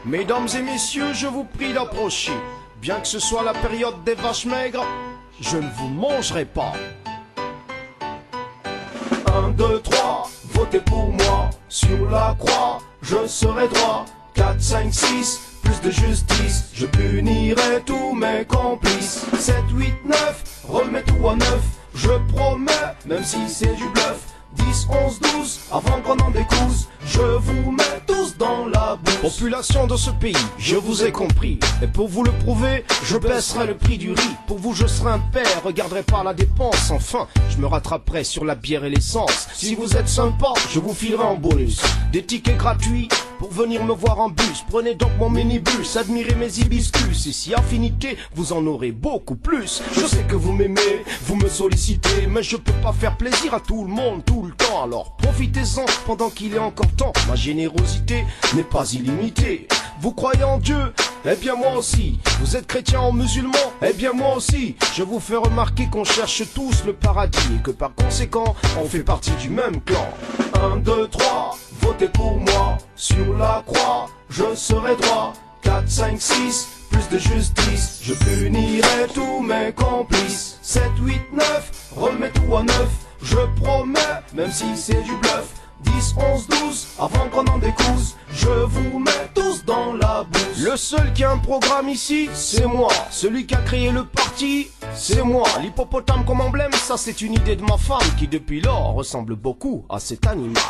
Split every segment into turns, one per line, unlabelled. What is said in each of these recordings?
Mesdames et messieurs, je vous prie d'approcher. Bien que ce soit la période des vaches maigres, je ne vous mangerai pas. 1, 2, 3, votez pour moi. Sur la croix, je serai droit. 4, 5, 6, plus de justice. Je punirai tous mes complices. 7, 8, 9, remets tout à neuf. Je promets, même si c'est du bluff. 10, 11, 12, avant qu'on en découse, je vous mets tous dans la bourse. Population de ce pays, je vous ai compris. Et pour vous le prouver, je baisserai le prix du riz. Pour vous, je serai un père, regarderai pas la dépense. Enfin, je me rattraperai sur la bière et l'essence. Si vous êtes sympa, je vous filerai en bonus des tickets gratuits pour venir me voir en bus. Prenez donc mon minibus, admirez mes hibiscus. Et si affinité, vous en aurez beaucoup plus. Je sais que vous m'aimez, vous me sollicitez, mais je peux pas faire plaisir à tout le monde tout le temps. Alors profitez-en pendant qu'il est encore temps. Ma générosité n'est pas illimitée. Vous croyez en Dieu? Eh bien moi aussi. Vous êtes chrétien ou musulman? Eh bien moi aussi. Je vous fais remarquer qu'on cherche tous le paradis et que par conséquent on fait partie du même clan. 1, 2, 3, votez pour moi. Sur la croix, je serai droit. 4, 5, 6, plus de justice. Je punirai tous mes complices. 7, 8, 9, remets tout à neuf. Je promets, même si c'est du bluff. 10, 11, 12, avant qu'on en découse, je vous mets tous dans la bourse. Le seul qui a un programme ici, c'est moi. Celui qui a créé le parti, c'est moi. L'hippopotame comme emblème, ça c'est une idée de ma femme qui depuis lors ressemble beaucoup à cet animal.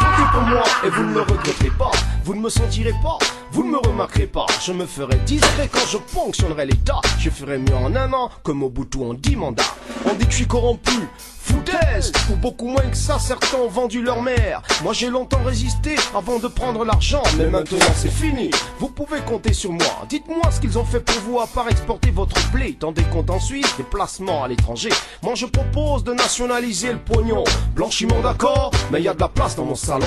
Votez pour moi et vous ne le regretterez pas. Vous ne me sentirez pas, vous ne me remarquerez pas. Je me ferai discret quand je ponctionnerai l'État. Je ferai mieux en 1 an que Mobutu en 10 mandats. On dit que je suis corrompu, foutaise. Pour beaucoup moins que ça, certains ont vendu leur mère. Moi j'ai longtemps résisté avant de prendre l'argent, mais maintenant c'est fini. Vous pouvez compter sur moi. Dites-moi ce qu'ils ont fait pour vous à part exporter votre blé dans des comptes en Suisse, des placements à l'étranger. Moi je propose de nationaliser le pognon. Blanchiment d'accord, mais y a de la place dans mon salon.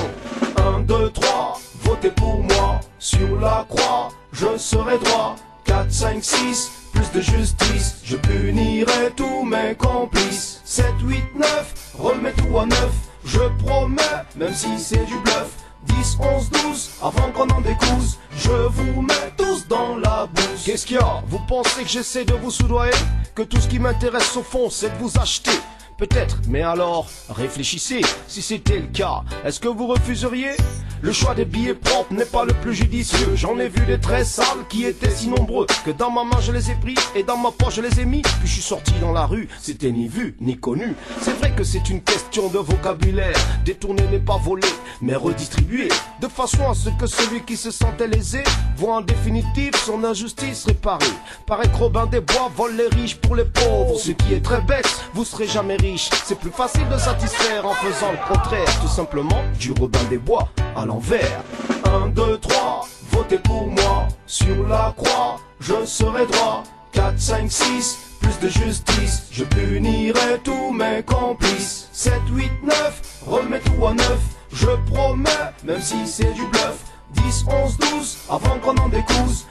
1, 2, 3, votez pour moi. Sur la croix, je serai droit. 4, 5, 6, plus de justice. Je punirai tous mes complices. 7, 8, 9, remets tout à neuf. Je promets, même si c'est du bluff. 10, 11, 12, avant qu'on en découse, je vous mets tous dans la bourse. Qu'est-ce qu'il y a? Vous pensez que j'essaie de vous soudoyer? Que tout ce qui m'intéresse au fond, c'est de vous acheter? Peut-être, mais alors, réfléchissez, si c'était le cas, est-ce que vous refuseriez? Le choix des billets propres n'est pas le plus judicieux. J'en ai vu des très sales qui étaient si nombreux que dans ma main je les ai pris et dans ma poche je les ai mis. Puis je suis sorti dans la rue, c'était ni vu ni connu. C'est vrai que c'est une question de vocabulaire. Détourner n'est pas voler, mais redistribuer, de façon à ce que celui qui se sentait lésé voit en définitive son injustice réparée. Pareil que Robin des Bois vole les riches pour les pauvres. Ce qui est très bête, vous serez jamais riche. C'est plus facile de satisfaire en faisant le contraire. Tout simplement du Robin des Bois à l'envers. 1, 2, 3, votez pour moi. Sur la croix, je serai droit. 4, 5, 6, plus de justice. Je punirai tous mes complices. 7, 8, 9, remets tout à neuf. Je promets, même si c'est du bluff. 10, 11, 12, avant qu'on en découse,